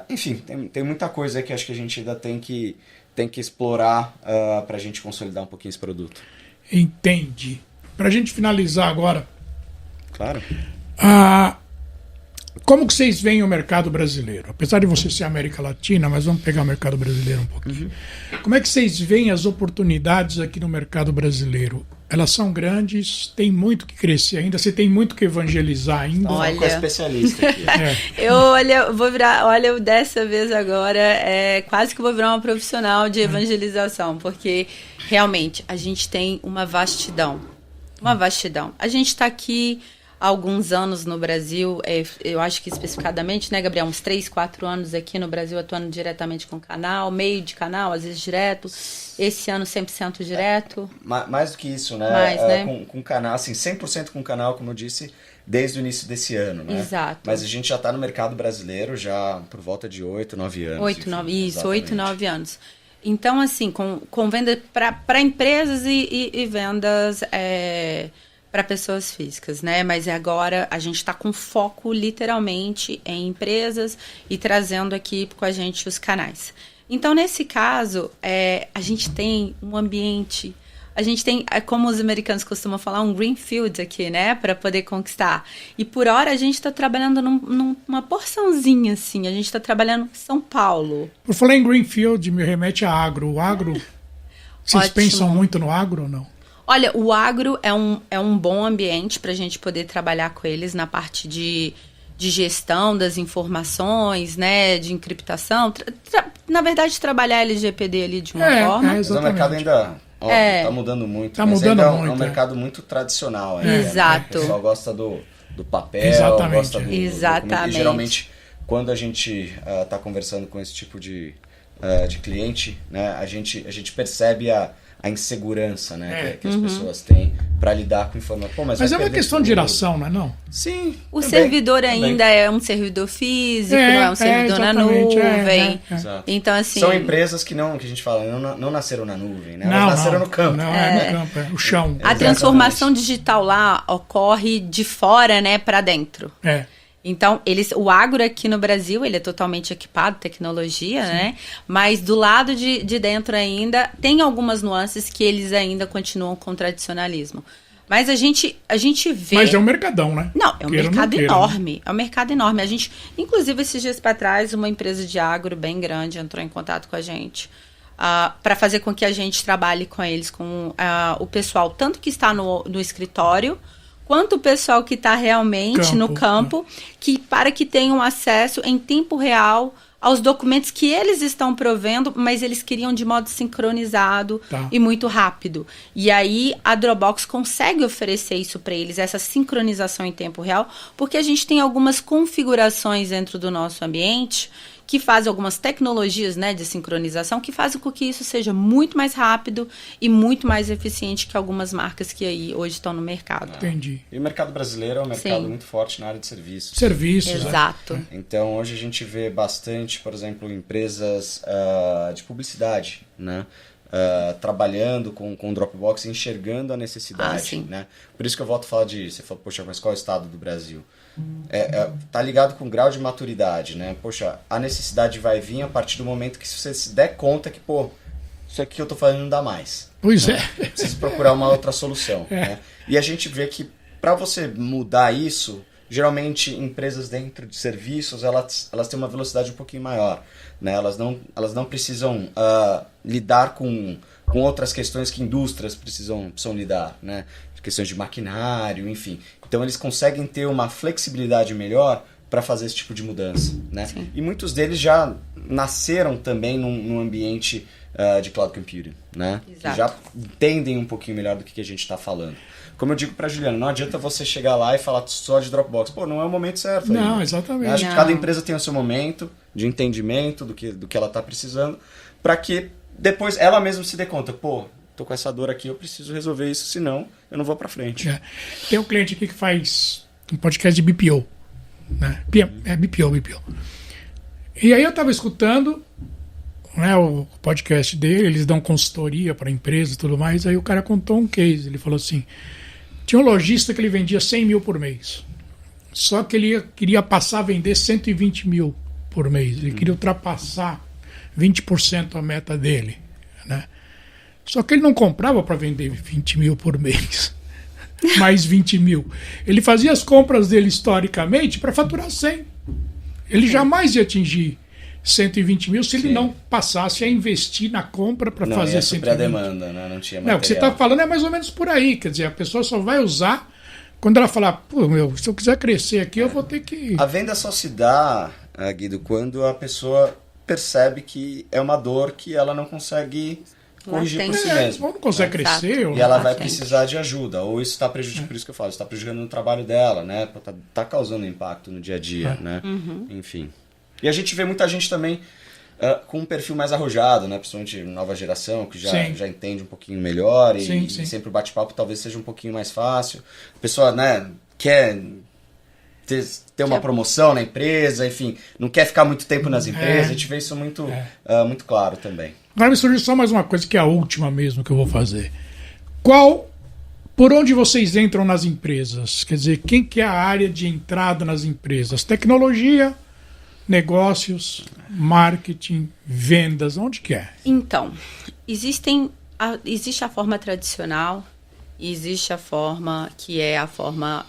Enfim, tem muita coisa que acho que a gente ainda tem que explorar para a gente consolidar um pouquinho esse produto. Entendi. Para a gente finalizar agora... Claro. Como que vocês veem o mercado brasileiro? Apesar de você ser América Latina, mas vamos pegar o mercado brasileiro um pouquinho. Como é que vocês veem as oportunidades aqui no mercado brasileiro? Elas são grandes, tem muito que crescer ainda, você tem muito que evangelizar ainda. Olha, especialista aqui. Eu dessa vez agora, quase que vou virar uma profissional de evangelização, porque realmente a gente tem uma vastidão. A gente está aqui há alguns anos no Brasil, eu acho que especificadamente, né, Gabriel, uns 3, 4 anos aqui no Brasil atuando diretamente com o canal, meio de canal, às vezes direto, esse ano 100% direto. Mais do que isso, né? né? Com canal, assim, 100% com canal, como eu disse, desde o início desse ano, né? Exato. Mas a gente já está no mercado brasileiro já por volta de 8, 9 anos. 8, 9 anos. Então, assim, com venda para empresas e vendas... para pessoas físicas, né? Mas agora a gente está com foco literalmente em empresas e trazendo aqui com a gente os canais. Então, nesse caso, a gente tem um ambiente, a gente tem, como os americanos costumam falar, um greenfield aqui, né? Para poder conquistar. E por hora a gente está trabalhando numa porçãozinha, assim. A gente está trabalhando em São Paulo. Por falar em greenfield, me remete a agro. O agro, vocês pensam muito no agro ou não? Olha, o agro é um bom ambiente para a gente poder trabalhar com eles na parte de gestão das informações, né, de encriptação. Na verdade, trabalhar LGPD ali de uma forma. Mas o mercado ainda está mudando muito. Está mudando muito. É um mercado muito tradicional. Exato. Né? O pessoal gosta do papel, exatamente. Gosta do exatamente. E geralmente, quando a gente está conversando com esse tipo de cliente, né, a gente percebe a insegurança, né, que as pessoas têm para lidar com informação. Mas é uma questão de geração, não é não? Sim. O servidor ainda é um servidor físico, não é um servidor na nuvem. Então, assim... São empresas que a gente fala, não nasceram na nuvem, né? Elas nasceram no campo. Não, no campo, o chão. A transformação digital lá ocorre de fora, né, para dentro. Então, o agro aqui no Brasil, ele é totalmente equipado, tecnologia, sim, né? Mas do lado de dentro ainda, tem algumas nuances que eles ainda continuam com o tradicionalismo. Mas a gente vê... Mas é um mercadão, né? Não, é um mercado enorme. Né? É um mercado enorme. A gente, inclusive, esses dias para trás, uma empresa de agro bem grande entrou em contato com a gente para fazer com que a gente trabalhe com eles, com o pessoal, tanto que está no escritório, quanto o pessoal que está realmente no campo, para que tenham acesso em tempo real aos documentos que eles estão provendo, mas eles queriam de modo sincronizado e muito rápido. E aí a Dropbox consegue oferecer isso para eles, essa sincronização em tempo real, porque a gente tem algumas configurações dentro do nosso ambiente que fazem algumas tecnologias, né, de sincronização, que fazem com que isso seja muito mais rápido e muito mais eficiente que algumas marcas que aí hoje estão no mercado. Entendi. E o mercado brasileiro é um mercado muito forte na área de serviços. Serviços. Exato. Então, hoje a gente vê bastante, por exemplo, empresas de publicidade, né? Trabalhando com Dropbox, enxergando a necessidade, né? Por isso que eu volto a falar você falou, poxa, mas qual é o estado do Brasil? Tá ligado com o grau de maturidade, né? Poxa, a necessidade vai vir a partir do momento que você se der conta que, pô, isso aqui que eu tô fazendo não dá mais. Pois né? Preciso procurar uma outra solução. Né? E a gente vê que para você mudar isso, geralmente empresas dentro de serviços, elas têm uma velocidade um pouquinho maior. Né? Elas não precisam lidar com outras questões que indústrias precisam lidar, né? Questões de maquinário, enfim. Então eles conseguem ter uma flexibilidade melhor para fazer esse tipo de mudança. Né? E muitos deles já nasceram também num ambiente de cloud computing, né? Que já entendem um pouquinho melhor do que a gente está falando. Como eu digo para a Juliana, não adianta você chegar lá e falar só de Dropbox. Pô, não é o momento certo. Não, ainda. exatamente. Acho que cada empresa tem o seu momento de entendimento do que ela está precisando, para que depois ela mesma se dê conta, pô, tô com essa dor aqui, eu preciso resolver isso, senão eu não vou para frente. Tem um cliente aqui que faz um podcast de BPO, né? BPO. E aí eu estava escutando, né, o podcast dele, eles dão consultoria para empresas e tudo mais, aí o cara contou um case, ele falou assim, tinha um lojista que ele vendia 100 mil por mês, só que ele queria passar a vender 120 mil por mês, ele queria ultrapassar 20% a meta dele, né? Só que ele não comprava para vender 20 mil por mês, mais 20 mil. Ele fazia as compras dele historicamente para faturar 100. Ele jamais ia atingir 120 mil se ele não passasse a investir na compra para fazer 120. Não, demanda, né? Não tinha material. Não, o que você está falando é mais ou menos por aí. Quer dizer, a pessoa só vai usar quando ela falar, pô, se eu quiser crescer aqui, eu vou ter que... A venda só se dá, Guido, quando a pessoa percebe que é uma dor que ela não consegue corrigir por si mesma. Ou não consegue crescer. E ela vai precisar de ajuda. Ou isso está prejudicando, por isso que eu falo, está prejudicando no trabalho dela, né? Tá causando impacto no dia a dia, né? Enfim. E a gente vê muita gente também com um perfil mais arrojado, né? Principalmente nova geração, que já entende um pouquinho melhor e sempre o bate-papo talvez seja um pouquinho mais fácil. A pessoa, né, quer ter uma promoção na empresa, enfim, não quer ficar muito tempo nas empresas. A gente vê isso muito claro também. Agora me surgiu só mais uma coisa, que é a última mesmo que eu vou fazer. Por onde vocês entram nas empresas? Quer dizer, quem que é a área de entrada nas empresas? Tecnologia, negócios, marketing, vendas, onde que é? Então, existe a forma tradicional, existe a forma que é a forma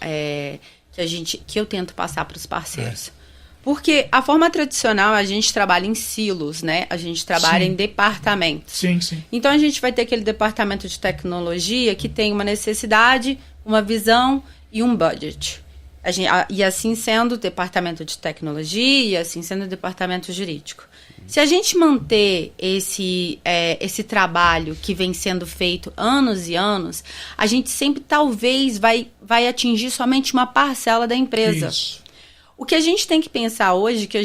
que eu tento passar para os parceiros. Porque a forma tradicional, a gente trabalha em silos, né? A gente trabalha em departamentos. Sim. Então, a gente vai ter aquele departamento de tecnologia que tem uma necessidade, uma visão e um budget. E assim sendo o departamento de tecnologia, e assim sendo o departamento jurídico. Se a gente manter esse trabalho que vem sendo feito anos e anos, a gente sempre talvez vai atingir somente uma parcela da empresa. Isso. O que a gente tem que pensar hoje, que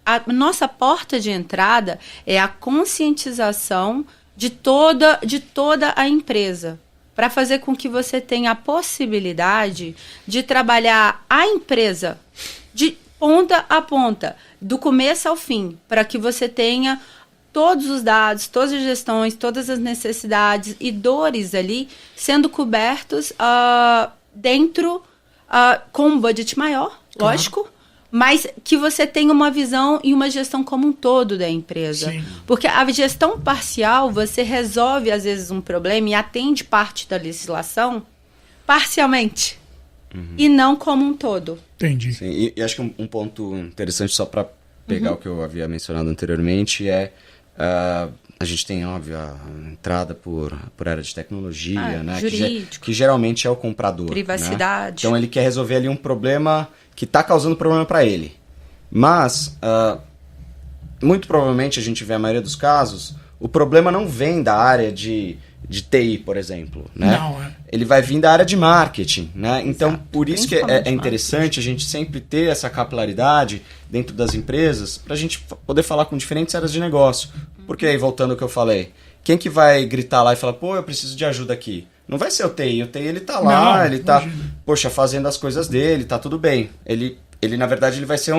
a nossa porta de entrada é a conscientização de toda a empresa, para fazer com que você tenha a possibilidade de trabalhar a empresa de ponta a ponta, do começo ao fim, para que você tenha todos os dados, todas as gestões, todas as necessidades e dores ali sendo cobertos dentro, com um budget maior, lógico, mas que você tenha uma visão e uma gestão como um todo da empresa. Sim. Porque a gestão parcial, você resolve, às vezes, um problema e atende parte da legislação parcialmente, e não como um todo. Entendi. Sim, e acho que um ponto interessante, só para pegar o que eu havia mencionado anteriormente, a gente tem, óbvio, a entrada por área de tecnologia, né? Jurídico. Que geralmente é o comprador. Privacidade. Né? Então ele quer resolver ali um problema que está causando problema para ele. Mas, muito provavelmente, a gente vê a maioria dos casos, o problema não vem da área de TI, por exemplo. Né? Não, ele vai vir da área de marketing, né? Então, Exato. por isso que é interessante a gente sempre ter essa capilaridade dentro das empresas para a gente poder falar com diferentes áreas de negócio. Porque aí, voltando ao que eu falei, quem que vai gritar lá e falar, pô, eu preciso de ajuda aqui? Não vai ser o TI ele tá lá, Não, ele tá, imagina. poxa, fazendo as coisas dele, tá tudo bem. Ele na verdade, ele vai ser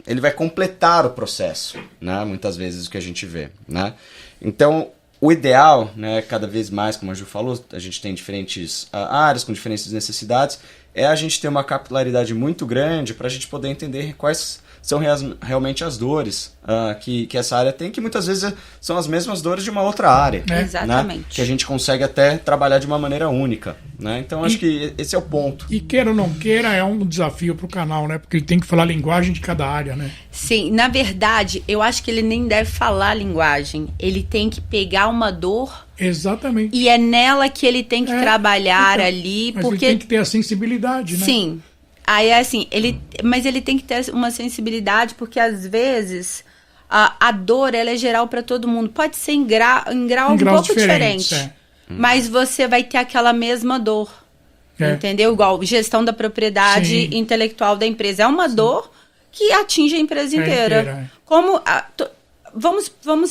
ele vai completar o processo, né? Muitas vezes o que a gente vê, né? Então, o ideal, né, cada vez mais, como a Ju falou, a gente tem diferentes áreas com diferentes necessidades, é a gente ter uma capilaridade muito grande para a gente poder entender quais são realmente as dores que essa área tem, que muitas vezes são as mesmas dores de uma outra área. É. Exatamente. Né? Que a gente consegue até trabalhar de uma maneira única. Né? Então, acho que esse é o ponto. E queira ou não queira, é um desafio pro canal, né? Porque ele tem que falar a linguagem de cada área, né? Sim, na verdade, eu acho que ele nem deve falar a linguagem. Ele tem que pegar uma dor Exatamente. e é nela que ele tem que trabalhar então, ali. Mas Porque ele tem que ter a sensibilidade, né? sim. Aí é assim, mas ele tem que ter uma sensibilidade, porque às vezes a dor ela é geral para todo mundo. Pode ser em grau um pouco diferente. Mas você vai ter aquela mesma dor. Entendeu? Igual gestão da propriedade intelectual da empresa. É uma dor que atinge a empresa inteira. Como vamos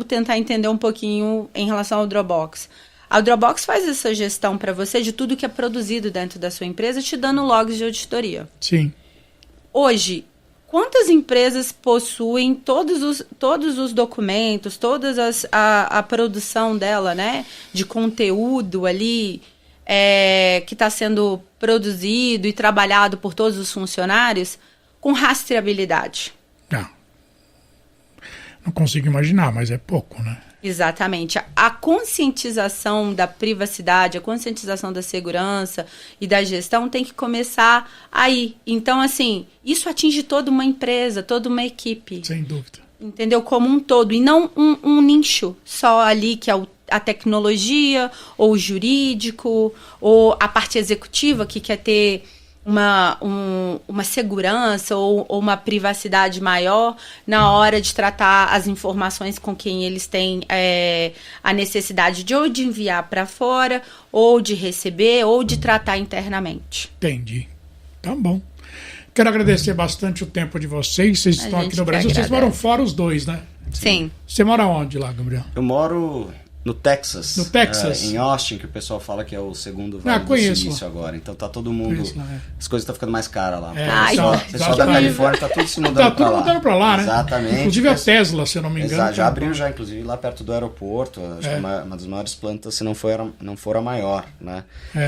tentar entender um pouquinho em relação ao Dropbox. A Dropbox faz essa gestão para você de tudo que é produzido dentro da sua empresa, te dando logs de auditoria. Sim. Hoje, quantas empresas possuem todos os documentos, toda a produção dela, né, de conteúdo ali, que está sendo produzido e trabalhado por todos os funcionários, com rastreabilidade? Não consigo imaginar, mas é pouco, né? Exatamente. A conscientização da privacidade, a conscientização da segurança e da gestão tem que começar aí. Então, assim, isso atinge toda uma empresa, toda uma equipe. Sem dúvida. Entendeu? Como um todo. E não um nicho só ali, que é a tecnologia, ou o jurídico, ou a parte executiva que quer ter uma segurança ou uma privacidade maior na hora de tratar as informações com quem eles têm a necessidade de ou de enviar para fora, ou de receber, ou de tratar internamente. Entendi. Tá bom. Quero agradecer bastante o tempo de vocês. Vocês estão aqui no Brasil. Vocês moram fora os dois, né? Sim. Você mora onde lá, Gabriel? Eu moro no Texas. No Texas? Em Austin, que o pessoal fala que é o segundo Vale do Silício agora. Então tá todo mundo... As coisas estão ficando mais caras lá. O pessoal da Califórnia tá tudo se mudando pra lá. Tá tudo mudando pra lá, né? Exatamente. Inclusive a Tesla, se eu não me engano. Exato, já abriu já, inclusive, lá perto do aeroporto. Acho que é uma das maiores plantas, se não for a maior, né?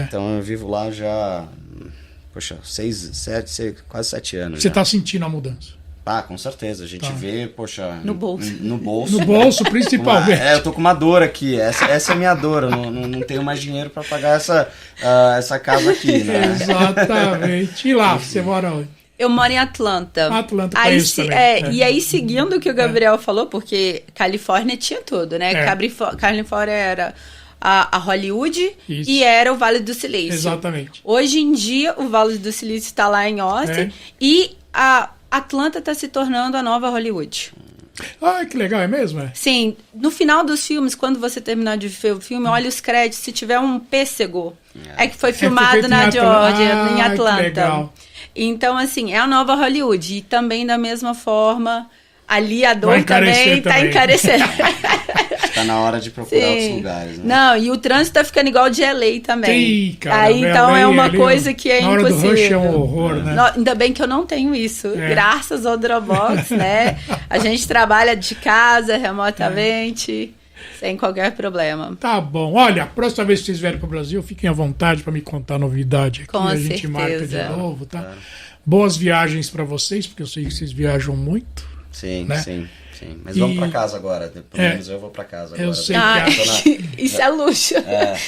Então eu vivo lá já... Poxa, quase 7 anos. Você tá sentindo a mudança? Com certeza. A gente vê, poxa... No bolso. No bolso. No bolso, principalmente. Eu tô com uma dor aqui. Essa é a minha dor. Eu não tenho mais dinheiro para pagar essa casa aqui, né? Exatamente. E lá, você mora onde? Eu moro em Atlanta. Atlanta, conheço também. E aí, seguindo o que o Gabriel falou, porque Califórnia tinha tudo, né? Califórnia era a Hollywood e era o Vale do Silício. Exatamente. Hoje em dia, o Vale do Silício está lá em Austin e a Atlanta está se tornando a nova Hollywood. Que legal, é mesmo? Sim, no final dos filmes, quando você terminar de ver o filme, olha os créditos, se tiver um pêssego, que foi filmado na Geórgia, em Atlanta. Que legal. Então, assim, é a nova Hollywood. E também, da mesma forma, ali a dor também está encarecendo. Está na hora de procurar outros lugares, né? Não, e o trânsito tá ficando igual de LA também. Sim, cara, aí então é uma coisa que é impossível. Na hora do rush é um horror, né? Ainda bem que eu não tenho isso. Graças ao Dropbox, né? A gente trabalha de casa, remotamente, sem qualquer problema. Tá bom. Olha, a próxima vez que vocês vierem pro Brasil, fiquem à vontade para me contar novidade aqui. Com a gente certeza. marca de novo, tá? Boas viagens para vocês, porque eu sei que vocês viajam muito. Sim, né? sim. Mas vamos pra casa agora. Pelo menos eu vou pra casa agora. Eu sei isso é luxo.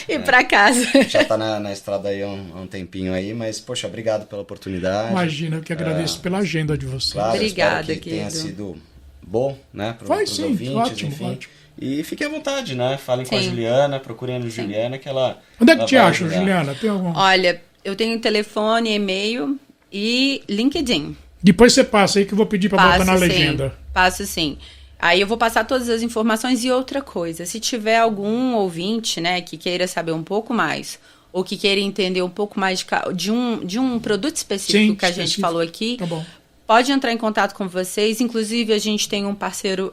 Ir pra casa. Já tá na estrada aí há um tempinho aí, mas, poxa, obrigado pela oportunidade. Imagina, eu que agradeço pela agenda de vocês. Claro, obrigada, que tenha sido bom, né? Pros ouvintes, ótimo, enfim. ótimo. E fiquem à vontade, né? Falem com a Juliana, procurem a Juliana, que ela... Onde é que te acham, Juliana? Tem algum... Olha, eu tenho telefone, e-mail e LinkedIn. Depois você passa aí que eu vou pedir para botar na legenda. Passo sim. Aí eu vou passar todas as informações. E outra coisa, se tiver algum ouvinte, né, que queira saber um pouco mais, ou que queira entender um pouco mais de um produto específico que a gente falou aqui, tá bom. Pode entrar em contato com vocês. Inclusive, a gente tem um parceiro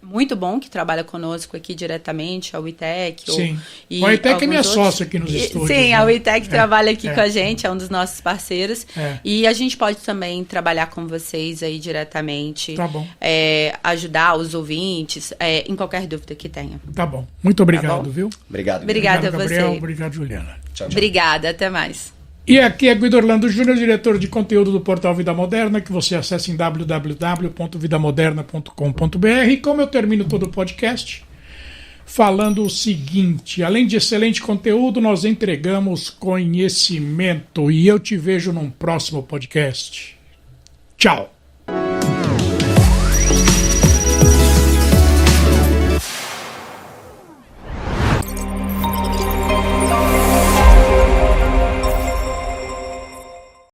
muito bom que trabalha conosco aqui diretamente, a WeTech. Sim. A WeTech é minha sócia aqui nos estúdios. Sim, né? A WeTech trabalha aqui com a gente, é um dos nossos parceiros. É. E a gente pode também trabalhar com vocês aí diretamente. Tá bom. Ajudar os ouvintes em qualquer dúvida que tenha. Tá bom. Muito obrigado, viu? Obrigado. Obrigada a Gabriel, você. Obrigado, Juliana. Tchau, tchau. Obrigada, até mais. E aqui é Guido Orlando Júnior, diretor de conteúdo do portal Vida Moderna, que você acessa em www.vidamoderna.com.br. E como eu termino todo o podcast falando o seguinte: além de excelente conteúdo, nós entregamos conhecimento. E eu te vejo num próximo podcast. Tchau!